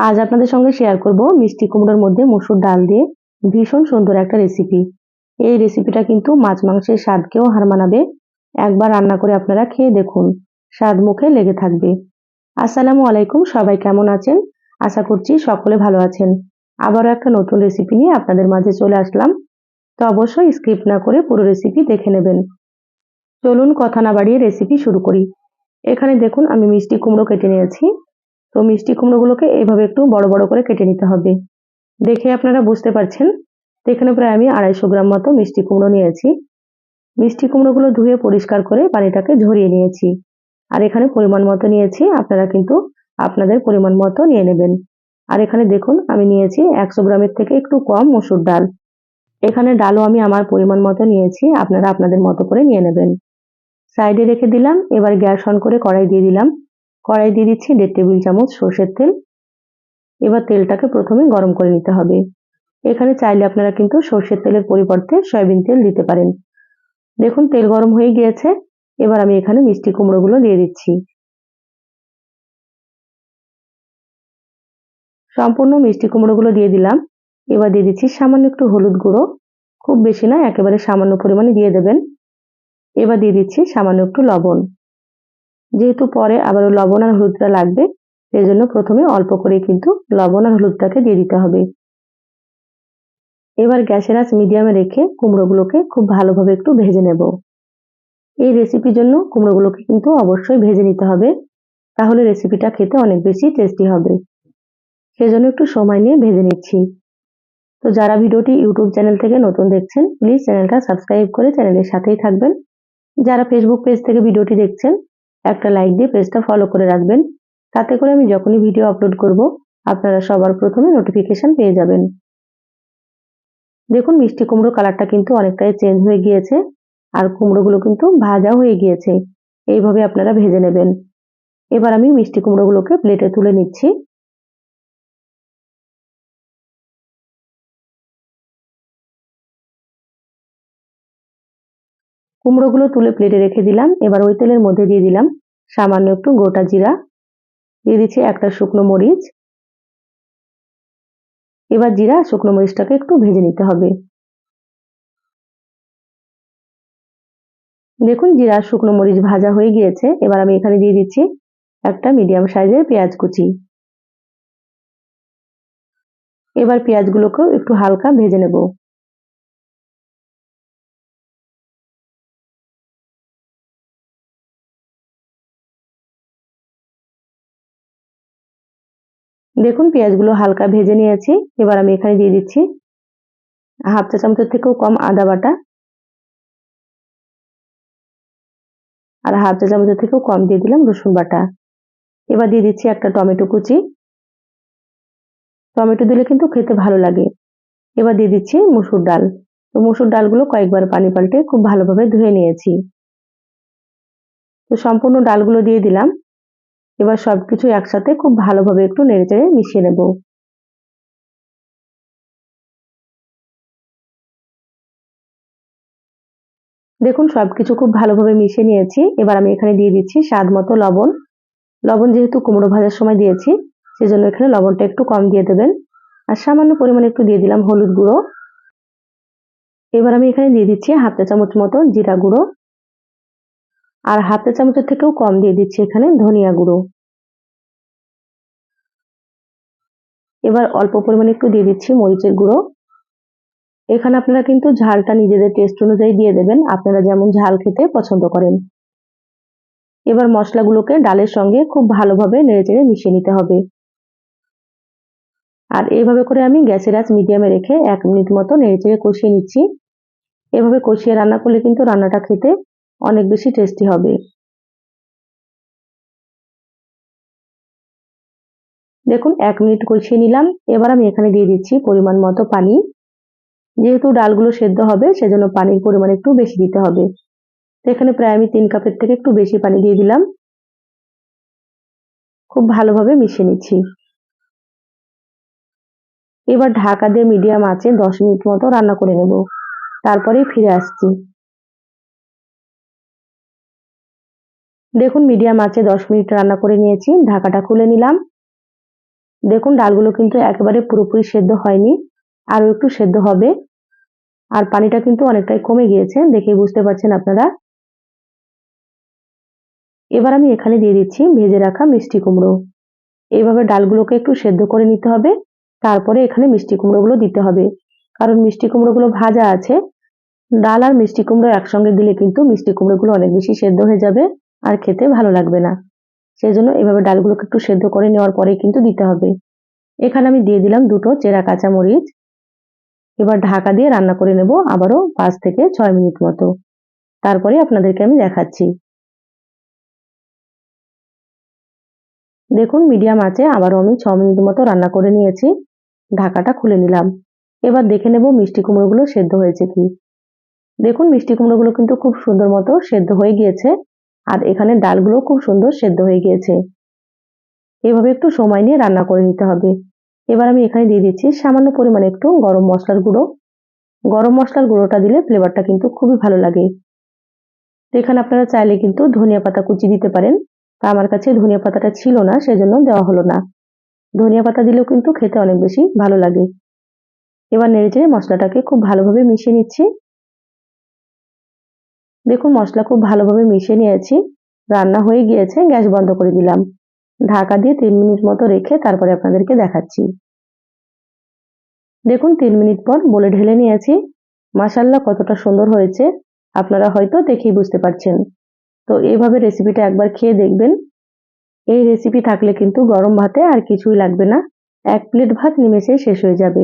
আজ আপনাদের সঙ্গে শেয়ার করব মিষ্টি কুমড়োর মধ্যে মসুর ডাল দিয়ে ভীষণ সুন্দর একটা রেসিপি। এই রেসিপিটা কিন্তু মাছ মাংসের স্বাদকেও হার মানাবে। একবার রান্না করে আপনারা খেয়ে দেখুন, স্বাদ মুখে লেগে থাকবে। আসসালামু আলাইকুম, সবাই কেমন আছেন? আশা করছি সকলে ভালো আছেন। আবারও একটা নতুন রেসিপি নিয়ে আপনাদের মাঝে চলে আসলাম। তো অবশ্যই স্কিপ না করে পুরো রেসিপি দেখে নেবেন। চলুন কথা না বাড়িয়ে রেসিপি শুরু করি। এখানে দেখুন আমি মিষ্টি কুমড়ো কেটে নিয়েছি। তো মিষ্টি কুমড়োগুলোকে এইভাবে একটু বড় বড় করে কেটে নিতে হবে। দেখে আপনারা বুঝতে পারছেন। তো এখানে প্রায় আমি 250 গ্রাম মতো মিষ্টি কুমড়ো নিয়েছি। মিষ্টি কুমড়োগুলো ধুয়ে পরিষ্কার করে পানিটাকে ঝরিয়ে নিয়েছি। আর এখানে পরিমাণ মতো নিয়েছি, আপনারা কিন্তু আপনাদের পরিমাণ মতো নিয়ে নেবেন। আর এখানে দেখুন আমি নিয়েছি 100 গ্রামের থেকে একটু কম মসুর ডাল। এখানে ডালও আমি আমার পরিমাণ মতো নিয়েছি, আপনারা আপনাদের মতো করে নিয়ে নেবেন। সাইডে রেখে দিলাম। এবার গ্যাস অন করে কড়াই দিয়ে দিলাম। কড়াই দিয়ে দিচ্ছি 1.5 টেবিল চামচ সর্ষের তেল। এবার তেলটাকে প্রথমে গরম করে নিতে হবে। এখানে চাইলে আপনারা কিন্তু সর্ষের তেলের পরিবর্তে সয়াবিন তেল দিতে পারেন। দেখুন তেল গরম হয়ে গিয়েছে। এবার আমি এখানে মিষ্টি কুমড়োগুলো দিয়ে দিচ্ছি। সম্পূর্ণ মিষ্টি কুমড়োগুলো দিয়ে দিলাম। এবার দিয়ে দিচ্ছি সামান্য একটু হলুদ গুঁড়ো, খুব বেশি না, একেবারে সামান্য পরিমাণে দিয়ে দেবেন। এবার দিয়ে দিচ্ছি সামান্য একটু লবণ। যেহেতু পরে আবারও লবণ আর হলুদটা লাগবে, সেই জন্য প্রথমে অল্প করে কিন্তু লবণ আর হলুদটাকে দিয়ে দিতে হবে। এবার গ্যাসের আঁচ মিডিয়ামে রেখে কুমড়োগুলোকে খুব ভালোভাবে একটু ভেজে নেব। এই রেসিপির জন্য কুমড়োগুলোকে কিন্তু অবশ্যই ভেজে নিতে হবে, তাহলে রেসিপিটা খেতে অনেক বেশি টেস্টি হবে। সেজন্য একটু সময় নিয়ে ভেজে নিচ্ছি। তো যারা ভিডিওটি ইউটিউব চ্যানেল থেকে নতুন দেখছেন, প্লিজ চ্যানেলটা সাবস্ক্রাইব করে চ্যানেলের সাথেই থাকবেন। যারা ফেসবুক পেজ থেকে ভিডিওটি দেখছেন, একটা লাইক দিয়ে পেজটা ফলো করে রাখবেন। তাতে করে আমি যখনই ভিডিও আপলোড করব, আপনারা সবার প্রথমে নোটিফিকেশন পেয়ে যাবেন। দেখুন মিষ্টি কুমড়ো কালারটা কিন্তু অনেকটাই চেঞ্জ হয়ে গিয়েছে, আর কুমড়োগুলো কিন্তু ভাজা হয়ে গিয়েছে। এইভাবে আপনারা ভেজে নেবেন। এবার আমি মিষ্টি কুমড়োগুলোকে প্লেটে তুলে নিচ্ছি। কুমড়োগুলো তুলে প্লেটে রেখে দিলাম। এবার ওই তেলের মধ্যে দিয়ে দিলাম সামান্য একটু গোটা জিরা, দিয়ে দিচ্ছি একটা শুকনো মরিচ। এবার জিরা শুকনো মরিচটাকে একটু ভেজে নিতে হবে। দেখুন জিরা শুকনো মরিচ ভাজা হয়ে গিয়েছে। এবার আমি এখানে দিয়ে দিচ্ছি একটা মিডিয়াম সাইজের পেঁয়াজ কুচি। এবার পেঁয়াজগুলোকেও একটু হালকা ভেজে নেব। দেখুন পেঁয়াজগুলো হালকা ভেজে নিয়েছি। এবার আমি এখানে দিয়ে দিচ্ছি হাফ চা চামচের থেকেও কম আদা বাটা, আর হাফ চা চামচের থেকেও কম দিয়ে দিলাম রসুন বাটা। এবার দিয়ে দিচ্ছি একটা টমেটো কুচি। টমেটো দিলে কিন্তু খেতে ভালো লাগে। এবার দিয়ে দিচ্ছি মসুর ডাল। তো মসুর ডালগুলো কয়েকবার পানি পাল্টে খুব ভালোভাবে ধুয়ে নিয়েছি। তো সম্পূর্ণ ডালগুলো দিয়ে দিলাম। এবার সবকিছু একসাথে খুব ভালোভাবে একটু নেড়েচেড়ে মিশিয়ে নেব। দেখুন সবকিছু খুব ভালোভাবে মিশিয়ে নিয়েছি। এবার আমি এখানে দিয়ে দিচ্ছি স্বাদ মতো লবণ। লবণ যেহেতু কুমড়ো ভাজার সময় দিয়েছি, সেজন্য এখানে লবণটা একটু কম দিয়ে দেবেন। আর সামান্য পরিমাণে একটু দিয়ে দিলাম হলুদ গুঁড়ো। এবার আমি এখানে দিয়ে দিচ্ছি হাফ চা চামচ মতো জিরা গুঁড়ো, আর হাফ চা চামচের থেকেও কম দিয়ে দিচ্ছি এখানে ধনিয়া গুঁড়ো। এবার অল্প পরিমাণে একটু দিয়ে দিচ্ছি মরিচের গুঁড়ো। এখানে আপনারা কিন্তু ঝালটা নিজেদের টেস্ট অনুযায়ী দিয়ে দেবেন, আপনারা যেমন ঝাল খেতে পছন্দ করেন। এবার মশলাগুলোকে ডালের সঙ্গে খুব ভালোভাবে নেড়েচেড়ে মিশিয়ে নিতে হবে। আর এইভাবে করে আমি গ্যাসের আঁচ মিডিয়ামে রেখে 1 মিনিট মতো নেড়েচেড়ে কষিয়ে নিচ্ছি। এভাবে কষিয়ে রান্না করলে কিন্তু রান্নাটা খেতে অনেক বেশি টেস্টি হবে। দেখুন 1 মিনিট কষিয়ে নিলাম। এবার আমি এখানে দিয়ে দিচ্ছি পরিমাণ মতো পানি। যেহেতু ডালগুলো সেদ্ধ হবে, সেজন্য পানির পরিমাণ একটু বেশি দিতে হবে। তো এখানে প্রায় আমি 3 কাপের থেকে একটু বেশি পানি দিয়ে দিলাম। খুব ভালোভাবে মিশিয়ে নিচ্ছি। এবার ঢাকা দিয়ে মিডিয়াম আঁচে 10 মিনিট মতো রান্না করে নেব। তারপরেই ফিরে আসছি। দেখুন মিডিয়াম আঁচে 10 মিনিট রান্না করে নিয়েছি। ঢাকাটা খুলে নিলাম। দেখুন ডালগুলো কিন্তু একেবারে পুরোপুরি সেদ্ধ হয়নি, আরো একটু সেদ্ধ হবে। আর পানিটা কিন্তু অনেকটাই কমে গিয়েছে, দেখেই বুঝতে পারছেন আপনারা। এবার আমি এখানে দিয়ে দিচ্ছি ভেজে রাখা মিষ্টি কুমড়ো। এইভাবে ডালগুলোকে একটু সেদ্ধ করে নিতে হবে, তারপরে এখানে মিষ্টি কুমড়োগুলো দিতে হবে। কারণ মিষ্টি কুমড়োগুলো ভাজা আছে, ডাল আর মিষ্টি কুমড়ো একসঙ্গে দিলে কিন্তু মিষ্টি কুমড়োগুলো অনেক বেশি সেদ্ধ হয়ে যাবে আর খেতে ভালো লাগবে না। সেজন্য এভাবে ডালগুলোকে একটু সেদ্ধ করে নেওয়ার পরেই কিন্তু দিতে হবে। এখানে আমি দিয়ে দিলাম 2টো চেরা কাঁচামরিচ। এবার ঢাকা দিয়ে রান্না করে নেব আবারও 5 থেকে 6 মিনিট মতো। তারপরে আপনাদেরকে আমি দেখাচ্ছি। দেখুন মিডিয়াম আঁচে আবারও আমি 6 মিনিট মতো রান্না করে নিয়েছি। ঢাকাটা খুলে নিলাম। এবার দেখে নেব মিষ্টি কুমড়োগুলো সেদ্ধ হয়েছে কি। দেখুন মিষ্টি কুমড়োগুলো কিন্তু খুব সুন্দর মতো সেদ্ধ হয়ে গিয়েছে, আর এখানে ডালগুলো খুব সুন্দর সেদ্ধ হয়ে গিয়েছে। এভাবে একটু সময় নিয়ে রান্না করে নিতে হবে। এবার আমি এখানে দিয়ে দিচ্ছি সামান্য পরিমাণে একটু গরম মশলার গুঁড়ো। গরম মশলার গুঁড়োটা দিলে ফ্লেভারটা কিন্তু খুবই ভালো লাগে। তো এখানে আপনারা চাইলে কিন্তু ধনিয়া পাতা কুচি দিতে পারেন, তা আমার কাছে ধনিয়া পাতাটা ছিল না, সেজন্য দেওয়া হলো না। ধনিয়া পাতা দিলেও কিন্তু খেতে অনেক বেশি ভালো লাগে। এবার নেড়েচেড়ে মশলাটাকে খুব ভালোভাবে মিশিয়ে নিচ্ছি। দেখুন মশলা খুব ভালোভাবে মিশিয়ে নিয়েছি, রান্না হয়ে গিয়েছে, গ্যাস বন্ধ করে দিলাম। ঢাকা দিয়ে 3 মিনিট মতো রেখে তারপরে আপনাদেরকে দেখাচ্ছি। দেখুন 3 মিনিট পর বলে ঢেলে নিয়েছি। মাশাআল্লাহ কতটা সুন্দর হয়েছে, আপনারা হয়তো দেখেই বুঝতে পারছেন। তো এইভাবে রেসিপিটা একবার খেয়ে দেখবেন। এই রেসিপি থাকলে কিন্তু গরম ভাতে আর কিছুই লাগবে না, 1 প্লেট ভাত নিমেষেই শেষ হয়ে যাবে।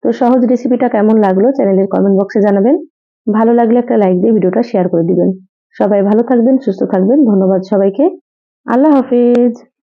তো সহজ রেসিপিটা কেমন লাগলো চ্যানেলের কমেন্ট বক্সে জানাবেন। ভালো লাগলে একটা লাইক দিয়ে ভিডিওটা শেয়ার করে দিবেন। সবাই ভালো থাকবেন, সুস্থ থাকবেন। ধন্যবাদ সবাইকে। আল্লাহ হাফেজ।